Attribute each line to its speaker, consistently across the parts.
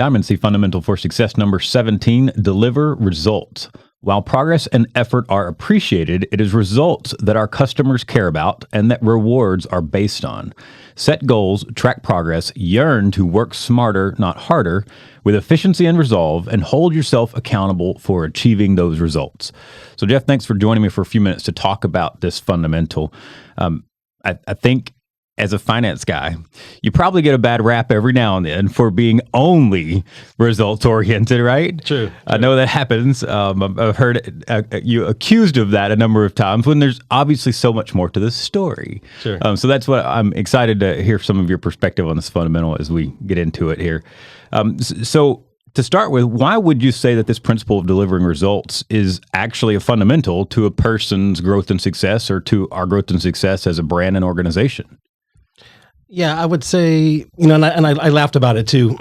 Speaker 1: Diamond C Fundamental for Success number 17, deliver results. While progress and effort are appreciated, it is results that our customers care about and that rewards are based on. Set goals, track progress, yearn to work smarter, not harder, with efficiency and resolve, and hold yourself accountable for achieving those results. So, Jeff, thanks for joining me for a few minutes to talk about this fundamental. I think as a finance guy, you probably get a bad rap every now and then for being only results oriented, right?
Speaker 2: True.
Speaker 1: I know that happens. I've heard you accused of that a number of times when there's obviously so much more to this story.
Speaker 2: Sure.
Speaker 1: So that's what I'm excited to hear some of your perspective on this fundamental as we get into it here. So to start with, why would you say that this principle of delivering results is actually a fundamental to a person's growth and success, or to our growth and success as a brand and organization?
Speaker 2: Yeah, I would say, and I laughed about it too,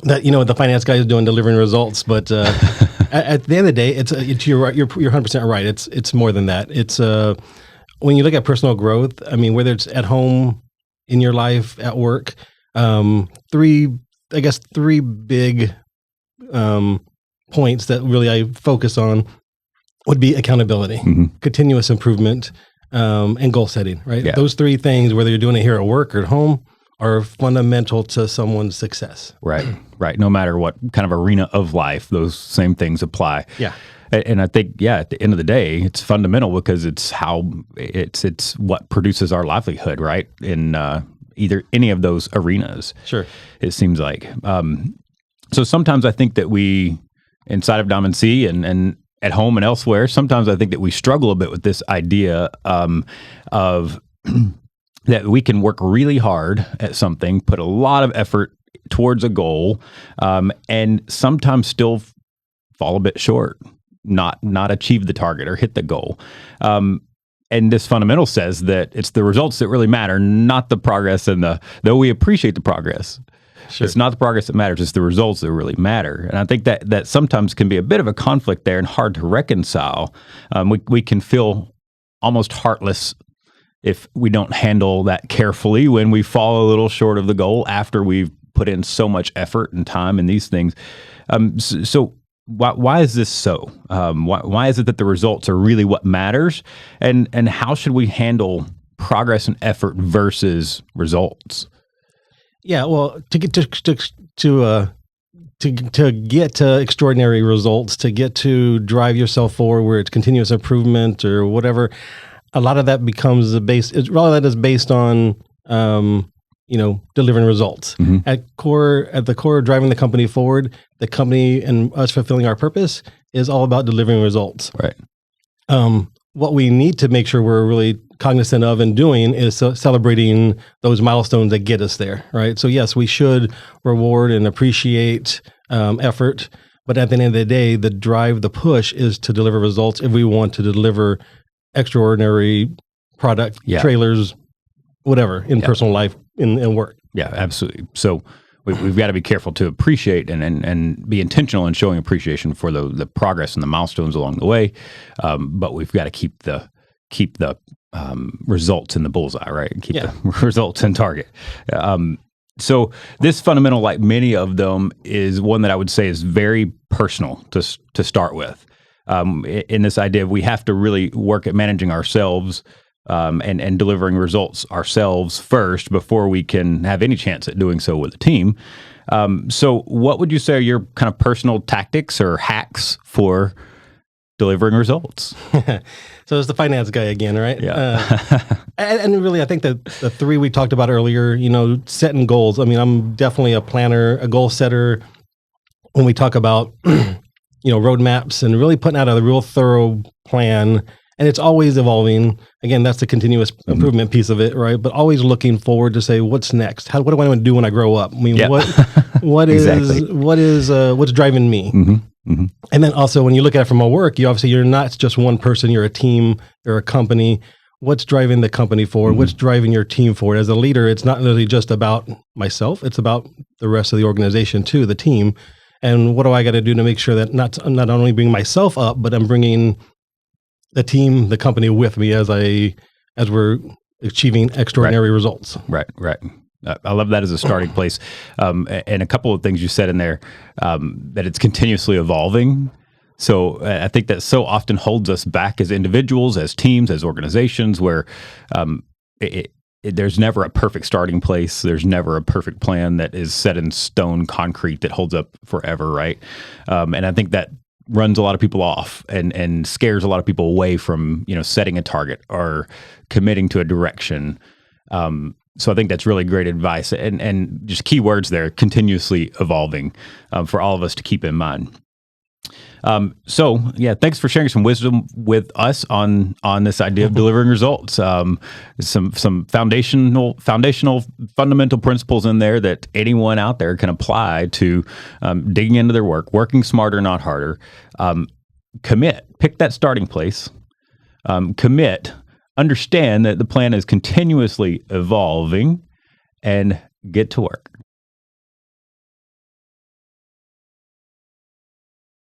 Speaker 2: that, the finance guy is doing delivering results, but at the end of the day, you're right, you're 100% right. It's more than that. It's when you look at personal growth, I mean, whether it's at home, in your life, at work, three big points that really I focus on would be accountability, continuous improvement, and goal setting, right?
Speaker 1: Yeah.
Speaker 2: Those three things, whether you're doing it here at work or at home, are fundamental to someone's success.
Speaker 1: Right. No matter what kind of arena of life, those same things apply.
Speaker 2: Yeah.
Speaker 1: And I think, at the end of the day, it's fundamental because it's what produces our livelihood, right? In either any of those arenas.
Speaker 2: Sure.
Speaker 1: It seems like. So sometimes I think that we, inside of Diamond C and at home and elsewhere, sometimes I think that we struggle a bit with this idea of that we can work really hard at something, put a lot of effort towards a goal, and sometimes still fall a bit short, not achieve the target or hit the goal. And this fundamental says that it's the results that really matter, not the progress though we appreciate the progress.
Speaker 2: Sure.
Speaker 1: It's not the progress that matters, it's the results that really matter. And I think that sometimes can be a bit of a conflict there and hard to reconcile. We can feel almost heartless if we don't handle that carefully when we fall a little short of the goal after we've put in so much effort and time in these things. So why is this so? Why is it that the results are really what matters? And how should we handle progress and effort versus results?
Speaker 2: Yeah, well, to get to extraordinary results, to get to drive yourself forward, where it's continuous improvement or whatever, a lot of that becomes a lot is based on delivering results. At the core of driving the company forward, the company and us fulfilling our purpose is all about delivering results.
Speaker 1: Right.
Speaker 2: What we need to make sure we're really cognizant of and doing is celebrating those milestones that get us there, right? So yes, we should reward and appreciate effort, but at the end of the day, the drive, the push is to deliver results if we want to deliver extraordinary product, trailers, whatever, in personal life, in work.
Speaker 1: Yeah, absolutely. So we've got to be careful to appreciate and be intentional in showing appreciation for the progress and the milestones along the way, but we've got to keep the results in the bullseye, right? Keep the results in target. So this fundamental, like many of them, is one that I would say is very personal to start with. In this idea of we have to really work at managing ourselves and delivering results ourselves first before we can have any chance at doing so with a team. So what would you say are your kind of personal tactics or hacks for delivering results?
Speaker 2: So it's the finance guy again, right?
Speaker 1: Yeah.
Speaker 2: And really, I think that the three we talked about earlier, setting goals. I mean, I'm definitely a planner, a goal setter. When we talk about, roadmaps and really putting out a real thorough plan, and it's always evolving. Again, that's the continuous improvement piece of it, right? But always looking forward to say, what's next? What do I want to do when I grow up? I mean, what
Speaker 1: Exactly.
Speaker 2: what's driving me? And then also when you look at it from a work, you're not just one person, you're a team, you're a company. What's driving the company forward? What's driving your team forward? As a leader, it's not really just about myself, it's about the rest of the organization too, the team. And what do I got to do to make sure that not only bring myself up, but I'm bringing the team, the company with me as we're achieving extraordinary results.
Speaker 1: Right. I love that as a starting place. And a couple of things you said in there, that it's continuously evolving. So I think that so often holds us back as individuals, as teams, as organizations, where there's never a perfect starting place. There's never a perfect plan that is set in stone, concrete, that holds up forever, right? And I think that runs a lot of people off and scares a lot of people away from, setting a target or committing to a direction. So I think that's really great advice, and just key words there: continuously evolving, for all of us to keep in mind. So yeah, thanks for sharing some wisdom with us on this idea of delivering results. Some fundamental principles in there that anyone out there can apply to digging into their work, working smarter, not harder. Commit, pick that starting place. Commit, understand that the plan is continuously evolving, and get to work.